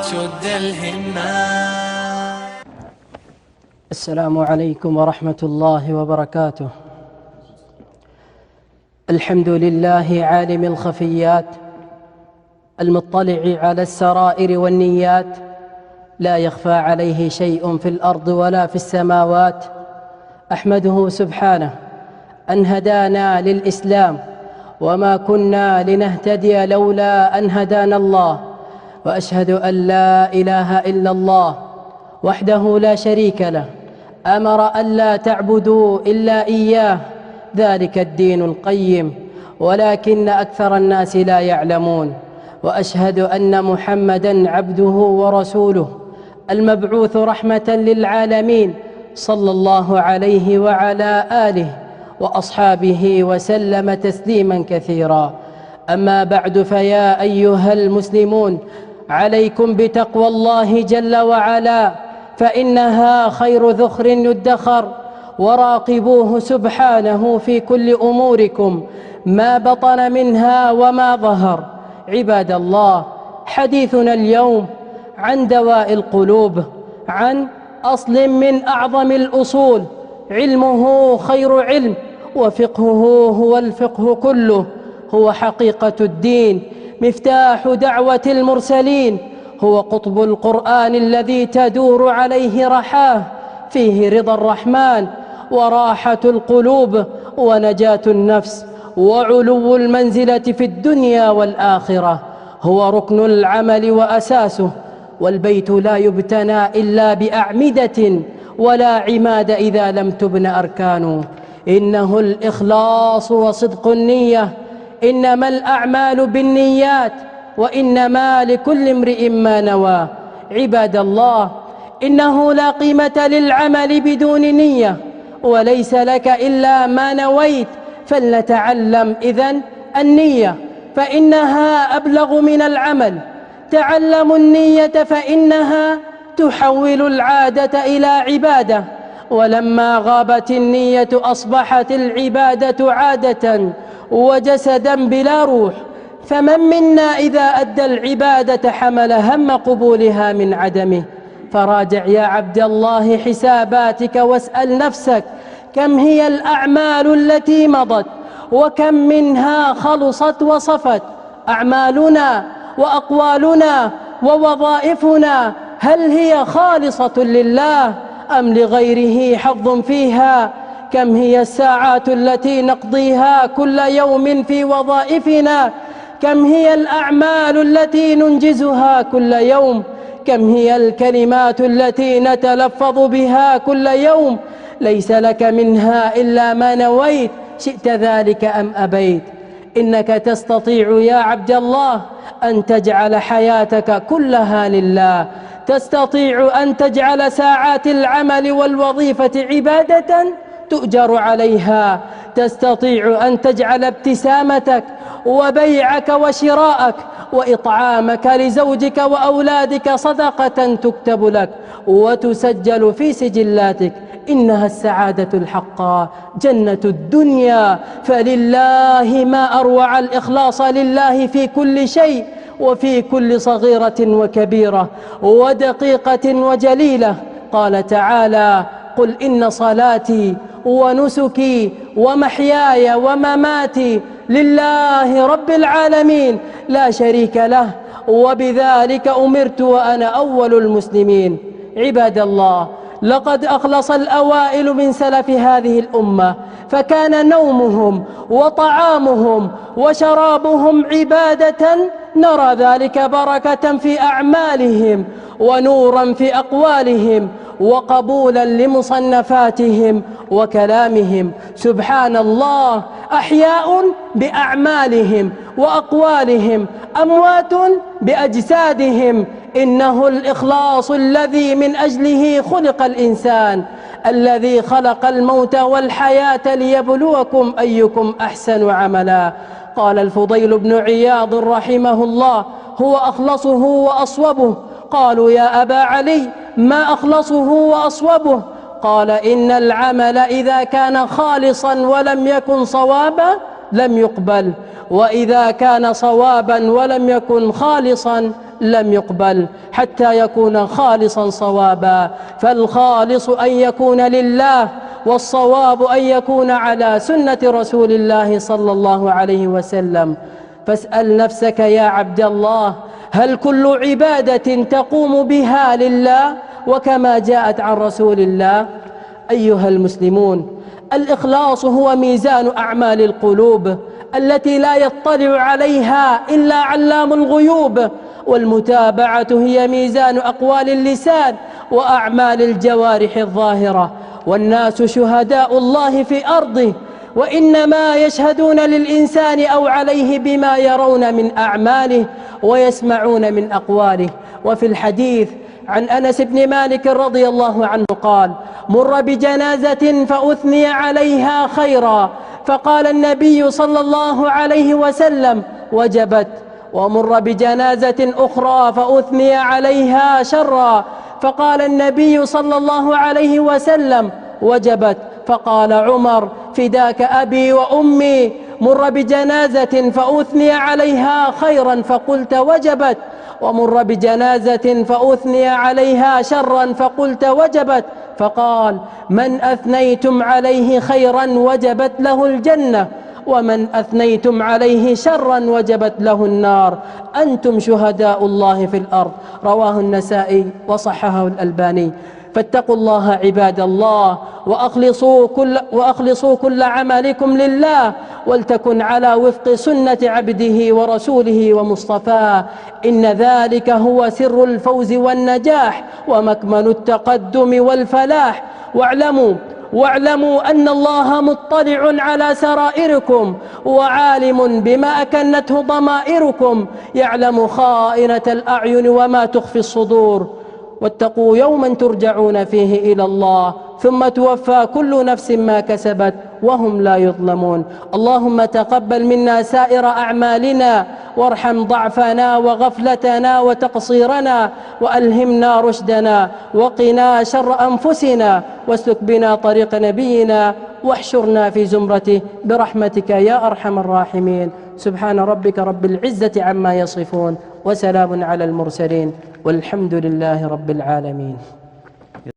شد الهمة. السلام عليكم ورحمة الله وبركاته. الحمد لله عالم الخفيات المطلع على السرائر والنيات، لا يخفى عليه شيء في الأرض ولا في السماوات. أحمده سبحانه أن هدانا للإسلام، وما كنا لنهتدي لولا أن هدانا الله. وأشهد أن لا إله إلا الله وحده لا شريك له، أمر أن لا تعبدوا إلا إياه، ذلك الدين القيم، ولكن أكثر الناس لا يعلمون. وأشهد أن محمدًا عبده ورسوله المبعوث رحمة للعالمين، صلى الله عليه وعلى آله وأصحابه وسلم تسليماً كثيراً. أما بعد، فيا أيها المسلمون، عليكم بتقوى الله جل وعلا، فإنها خير ذخر يدخر، وراقبوه سبحانه في كل أموركم، ما بطن منها وما ظهر. عباد الله، حديثنا اليوم عن دواء القلوب، عن أصل من أعظم الأصول، علمه خير علم، وفقهه هو الفقه كله، هو حقيقة الدين، مفتاح دعوة المرسلين، هو قطب القرآن الذي تدور عليه رحاه، فيه رضا الرحمن وراحة القلوب ونجاة النفس وعلو المنزلة في الدنيا والآخرة، هو ركن العمل وأساسه، والبيت لا يبتنى إلا بأعمدة، ولا عماد إذا لم تبن أركانه. إنه الإخلاص وصدق النية، إنما الأعمال بالنيات، وإنما لكل امرئ ما نوى. عباد الله، إنه لا قيمة للعمل بدون نية، وليس لك إلا ما نويت، فلنتعلم إذن النية، فإنها أبلغ من العمل. تعلموا النية فإنها تحول العادة إلى عبادة، ولما غابت النية أصبحت العبادة عادة وجسدا بلا روح. فمن منا إذا أدى العبادة حمل هم قبولها من عدمه؟ فراجع يا عبد الله حساباتك واسأل نفسك، كم هي الأعمال التي مضت، وكم منها خلصت وصفت؟ أعمالنا وأقوالنا ووظائفنا، هل هي خالصة لله أم لغيره حظ فيها؟ كم هي الساعات التي نقضيها كل يوم في وظائفنا؟ كم هي الأعمال التي ننجزها كل يوم؟ كم هي الكلمات التي نتلفظ بها كل يوم؟ ليس لك منها إلا ما نويت، شئت ذلك أم أبيت. إنك تستطيع يا عبد الله أن تجعل حياتك كلها لله، تستطيع أن تجعل ساعات العمل والوظيفة عبادة تؤجر عليها، تستطيع أن تجعل ابتسامتك وبيعك وشراءك وإطعامك لزوجك وأولادك صدقة تكتب لك وتسجل في سجلاتك. إنها السعادة الحقة، جنة الدنيا. فلله ما أروع الإخلاص لله في كل شيء، وفي كل صغيرة وكبيرة ودقيقة وجليلة. قال تعالى: قل إن صلاتي ونسكي ومحياي ومماتي لله رب العالمين لا شريك له، وبذلك أمرت وأنا أول المسلمين. عباد الله، لقد أخلص الأوائل من سلف هذه الأمة، فكان نومهم وطعامهم وشرابهم عبادة، نرى ذلك بركة في أعمالهم ونورا في أقوالهم وقبولا لمصنفاتهم وكلامهم. سبحان الله، أحياء بأعمالهم وأقوالهم، أموات بأجسادهم. إنه الإخلاص الذي من أجله خلق الإنسان، الذي خلق الموت والحياة ليبلوكم أيكم أحسن عملا. قال الفضيل بن عياض رحمه الله: هو أخلصه وأصوبه. قالوا: يا أبا علي، ما أخلصه وأصوبه؟ قال: إن العمل إذا كان خالصا ولم يكن صوابا لم يقبل، وإذا كان صوابا ولم يكن خالصا لم يقبل حتى يكون خالصا صوابا. فالخالص أن يكون لله، والصواب أن يكون على سنة رسول الله صلى الله عليه وسلم. فاسأل نفسك يا عبد الله، هل كل عبادة تقوم بها لله وكما جاءت عن رسول الله؟ أيها المسلمون، الإخلاص هو ميزان أعمال القلوب التي لا يطلع عليها إلا علام الغيوب، والمتابعة هي ميزان أقوال اللسان وأعمال الجوارح الظاهرة. والناس شهداء الله في أرضه، وإنما يشهدون للإنسان أو عليه بما يرون من أعماله ويسمعون من أقواله. وفي الحديث عن أنس بن مالك رضي الله عنه قال: مر بجنازة فأثني عليها خيرا، فقال النبي صلى الله عليه وسلم: وجبت. ومر بجنازة أخرى فأثني عليها شرا، فقال النبي صلى الله عليه وسلم: وجبت. فقال عمر: فداك أبي وأمي. مر بجنازة فأثني عليها خيرا فقلت: وجبت. ومر بجنازة فأثني عليها شرا فقلت: وجبت. فقال: من أثنيتم عليه خيرا وجبت له الجنة، ومن أثنيتم عليه شرا وجبت له النار. أنتم شهداء الله في الأرض. رواه النسائي وصححه الألباني. فاتقوا الله عباد الله، وأخلصوا كل عملكم لله، ولتكن على وفق سنة عبده ورسوله ومصطفاه. إن ذلك هو سر الفوز والنجاح ومكمن التقدم والفلاح. واعلموا أن الله مطلع على سرائركم وعالم بما أكنته ضمائركم، يعلم خائنة الأعين وما تخفي الصدور. واتقوا يوما ترجعون فيه إلى الله، ثم توفى كل نفس ما كسبت وهم لا يظلمون. اللهم تقبل منا سائر أعمالنا، وارحم ضعفنا وغفلتنا وتقصيرنا، وألهمنا رشدنا، وقنا شر أنفسنا، واسلك بنا طريق نبينا، واحشرنا في زمرته برحمتك يا أرحم الراحمين. سبحان ربك رب العزة عما يصفون، وسلام على المرسلين، والحمد لله رب العالمين.